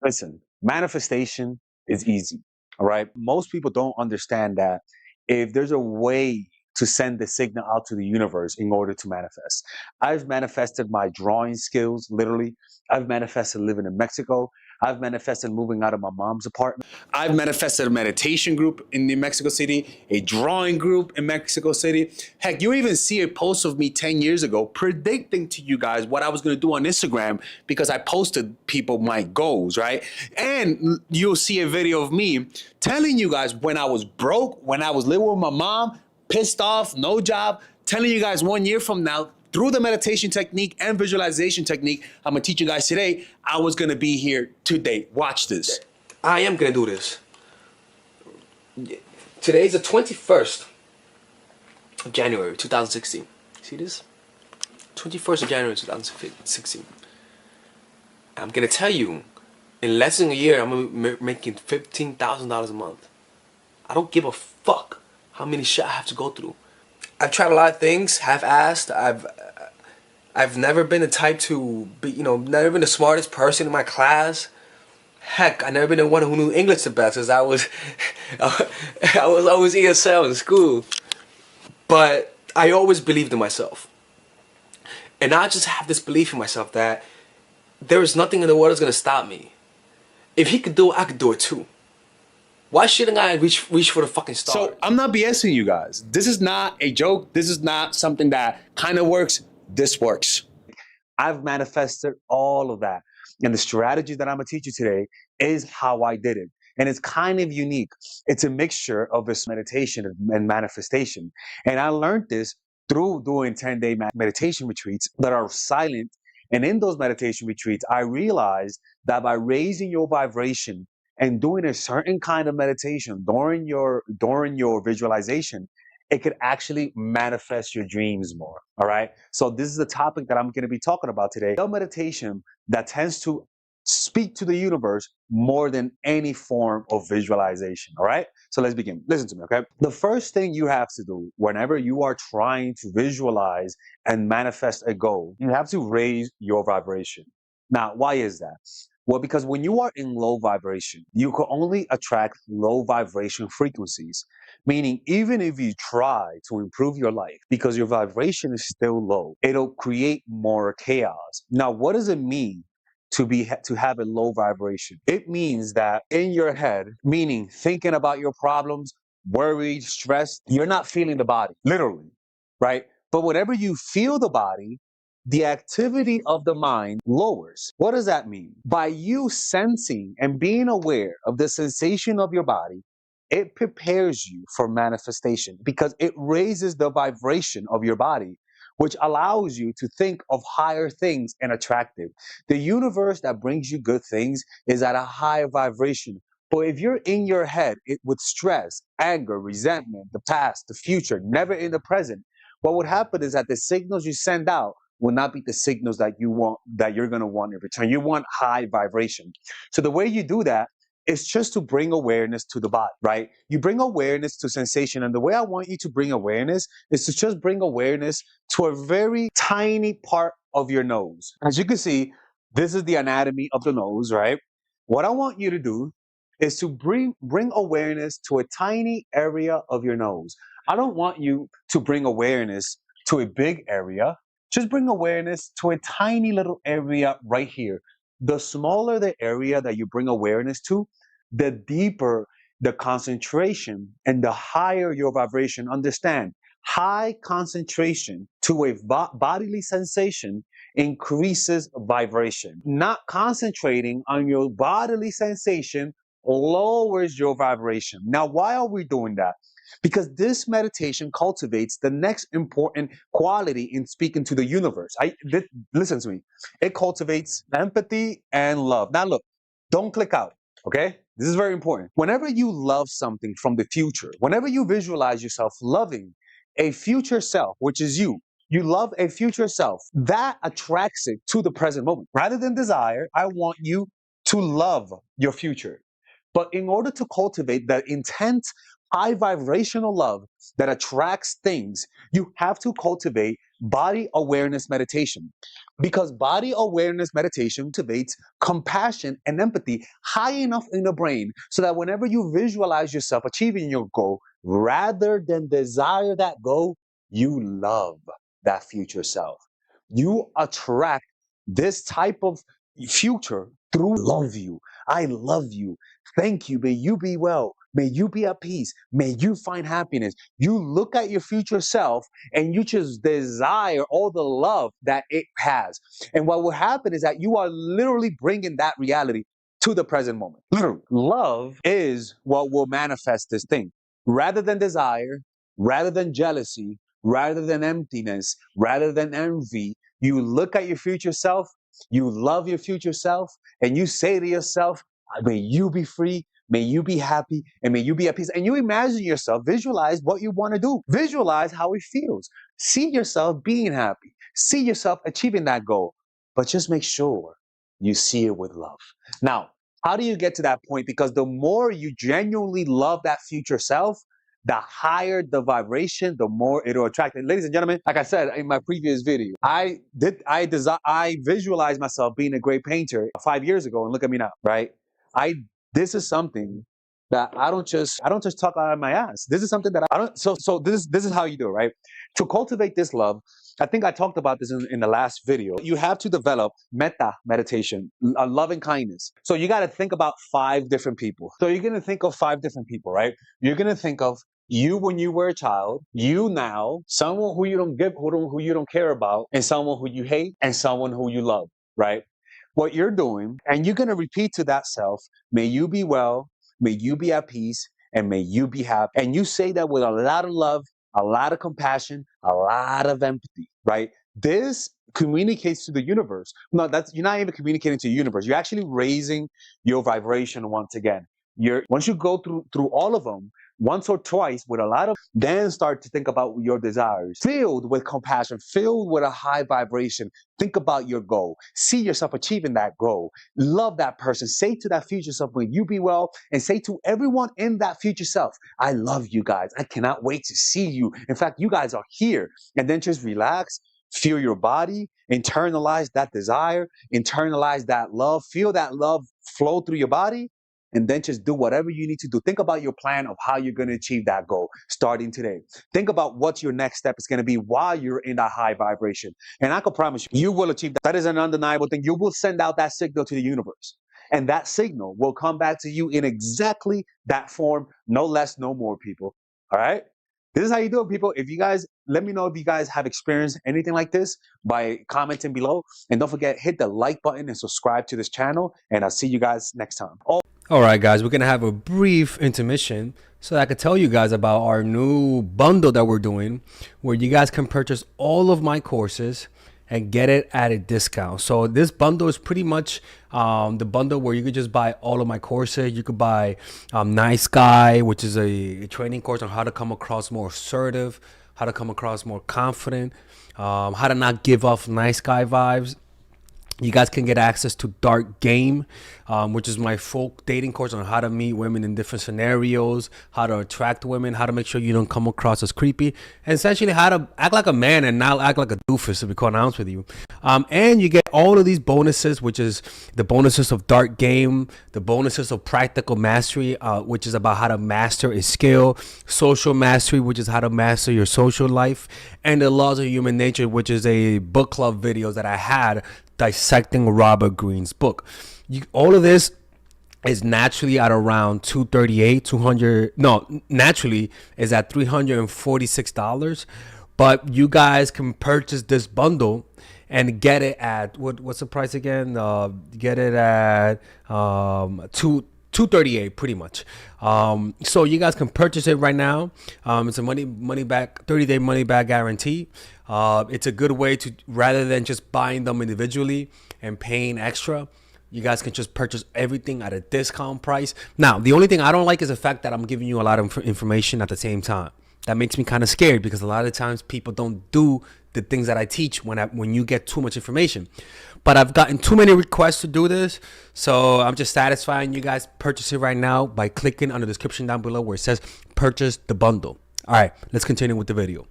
Listen, manifestation is easy. All right. Most people don't understand that if there's a way to send the signal out to the universe in order to manifest. I've manifested my drawing skills, literally. I've manifested living in Mexico. I've manifested moving out of my mom's apartment. I've manifested a meditation group in Mexico City, a drawing group in Mexico City. Heck, you even see a post of me 10 years ago predicting to you guys what I was going to do on Instagram because I posted people my goals, right? And you'll see a video of me telling you guys when I was broke, when I was living with my mom, pissed off, no job, telling you guys 1 year from now, through the meditation technique and visualization technique I'm gonna teach you guys today, I was gonna be here today. Watch this. I am gonna do this. Today's the 21st of January 2016. See this? 21st of January 2016. I'm gonna tell you, in less than a year, I'm gonna be making $15,000 a month. I don't give a fuck how many shit I have to go through. I've tried a lot of things, half-assed. I've never been the type to be, never been the smartest person in my class. Heck, I never been the one who knew English the best, because I was always ESL in school. But I always believed in myself. And I just have this belief in myself that there is nothing in the world that's gonna stop me. If he could do it, I could do it too. Why shouldn't I reach for the fucking star? So I'm not BSing you guys. This is not a joke. This is not something that kind of works. This works. I've manifested all of that. And the strategy that I'm going to teach you today is how I did it. And it's kind of unique. It's a mixture of this meditation and manifestation. And I learned this through doing 10-day meditation retreats that are silent. And in those meditation retreats, I realized that by raising your vibration and doing a certain kind of meditation during your visualization, it could actually manifest your dreams more. All right. So this is the topic that I'm going to be talking about today. A meditation that tends to speak to the universe more than any form of visualization. All right. So let's begin. Listen to me. Okay. The first thing you have to do whenever you are trying to visualize and manifest a goal, you have to raise your vibration. Now, why is that? Well, because when you are in low vibration, you can only attract low vibration frequencies. Meaning, even if you try to improve your life, because your vibration is still low, it'll create more chaos. Now, what does it mean to have a low vibration? It means that in your head, meaning thinking about your problems, worried, stressed, you're not feeling the body, literally, right? But whenever you feel the body, the activity of the mind lowers. What does that mean? By you sensing and being aware of the sensation of your body, it prepares you for manifestation because it raises the vibration of your body, which allows you to think of higher things and attractive. The universe that brings you good things is at a higher vibration. But if you're in your head with stress, anger, resentment, the past, the future, never in the present, what would happen is that the signals you send out will not be the signals that you want, that you're going to want in return. You want high vibration. So the way you do that is just to bring awareness to the body, right? You bring awareness to sensation. And the way I want you to bring awareness is to just bring awareness to a very tiny part of your nose. As you can see, this is the anatomy of the nose, right? What I want you to do is to bring awareness to a tiny area of your nose. I don't want you to bring awareness to a big area. Just bring awareness to a tiny little area right here. The smaller the area that you bring awareness to, the deeper the concentration and the higher your vibration. Understand, high concentration to a bodily sensation increases vibration. Not concentrating on your bodily sensation lowers your vibration. Now, why are we doing that? Because this meditation cultivates the next important quality in speaking to the universe. Listen to me. It cultivates empathy and love. Now, look, don't click out, okay? This is very important. Whenever you love something from the future, whenever you visualize yourself loving a future self, which is you love a future self, that attracts it to the present moment. Rather than desire, I want you to love your future. But in order to cultivate that intense, high vibrational love that attracts things, you have to cultivate body awareness meditation. Because body awareness meditation cultivates compassion and empathy high enough in the brain so that whenever you visualize yourself achieving your goal, rather than desire that goal, you love that future self. You attract this type of future through love you. I love you. Thank you. May you be well. May you be at peace. May you find happiness. You look at your future self and you just desire all the love that it has. And what will happen is that you are literally bringing that reality to the present moment. Literally. Love is what will manifest this thing. Rather than desire, rather than jealousy, rather than emptiness, rather than envy, you look at your future self, you love your future self, and you say to yourself, may you be free, may you be happy, and may you be at peace. And you imagine yourself, visualize what you want to do, visualize how it feels. See yourself being happy, see yourself achieving that goal, but just make sure you see it with love. Now, how do you get to that point? Because the more you genuinely love that future self, the higher the vibration, the more it'll attract. And ladies and gentlemen, like I said in my previous video, I visualized myself being a great painter 5 years ago, and look at me now, right? This is something that I don't just talk out of my ass. This is something that I don't. So this is how you do it, right? To cultivate this love, I think I talked about this in the last video. You have to develop metta meditation, a loving kindness. So you got to think about 5 different people. So you're gonna think of 5 different people, right? You're gonna think of you when you were a child, you now, someone who you who you don't care about, and someone who you hate, and someone who you love, right? What you're doing, and you're going to repeat to that self, may you be well, may you be at peace, and may you be happy. And you say that with a lot of love, a lot of compassion, a lot of empathy, right? This communicates to the universe. No, you're not even communicating to the universe. You're actually raising your vibration once again. Once you go through all of them, once or twice with a lot of, then start to think about your desires, filled with compassion, filled with a high vibration. Think about your goal. See yourself achieving that goal. Love that person. Say to that future self, when you be well, and say to everyone in that future self, I love you guys. I cannot wait to see you. In fact, you guys are here. And then just relax, feel your body, internalize that desire, internalize that love, feel that love flow through your body, and then just do whatever you need to do. Think about your plan of how you're going to achieve that goal starting today. Think about what your next step is going to be while you're in that high vibration. And I can promise you, you will achieve that. That is an undeniable thing. You will send out that signal to the universe. And that signal will come back to you in exactly that form, no less, no more, people. All right? This is how you do it, people. If you guys, let me know if you guys have experienced anything like this by commenting below. And don't forget, hit the like button and subscribe to this channel. And I'll see you guys next time. All right, guys, we're going to have a brief intermission so that I could tell you guys about our new bundle that we're doing where you guys can purchase all of my courses and get it at a discount. So this bundle is pretty much the bundle where you could just buy all of my courses. You could buy Nice Guy, which is a training course on how to come across more assertive, how to come across more confident, how to not give off nice guy vibes. You guys can get access to Dark Game, which is my folk dating course on how to meet women in different scenarios, how to attract women, how to make sure you don't come across as creepy, and essentially how to act like a man and not act like a doofus, to be quite honest with you. And you get all of these bonuses, which is the bonuses of Dark Game, the bonuses of Practical Mastery, which is about how to master a skill, Social Mastery, which is how to master your social life, and the Laws of Human Nature, which is a book club videos that I had dissecting Robert Greene's book. All of this is naturally at around naturally is at $346, but you guys can purchase this bundle and get it at what's the price again? Get it at $238 pretty much. So you guys can purchase it right now. It's a money back 30-day money back guarantee. It's a good way to, rather than just buying them individually and paying extra, you guys can just purchase everything at a discount price. Now, the only thing I don't like is the fact that I'm giving you a lot of information at the same time. That makes me kind of scared because a lot of times people don't do the things that I teach when you get too much information. But I've gotten too many requests to do this, so I'm just satisfying you guys. Purchase it right now by clicking on the description down below where it says purchase the bundle. All right, let's continue with the video.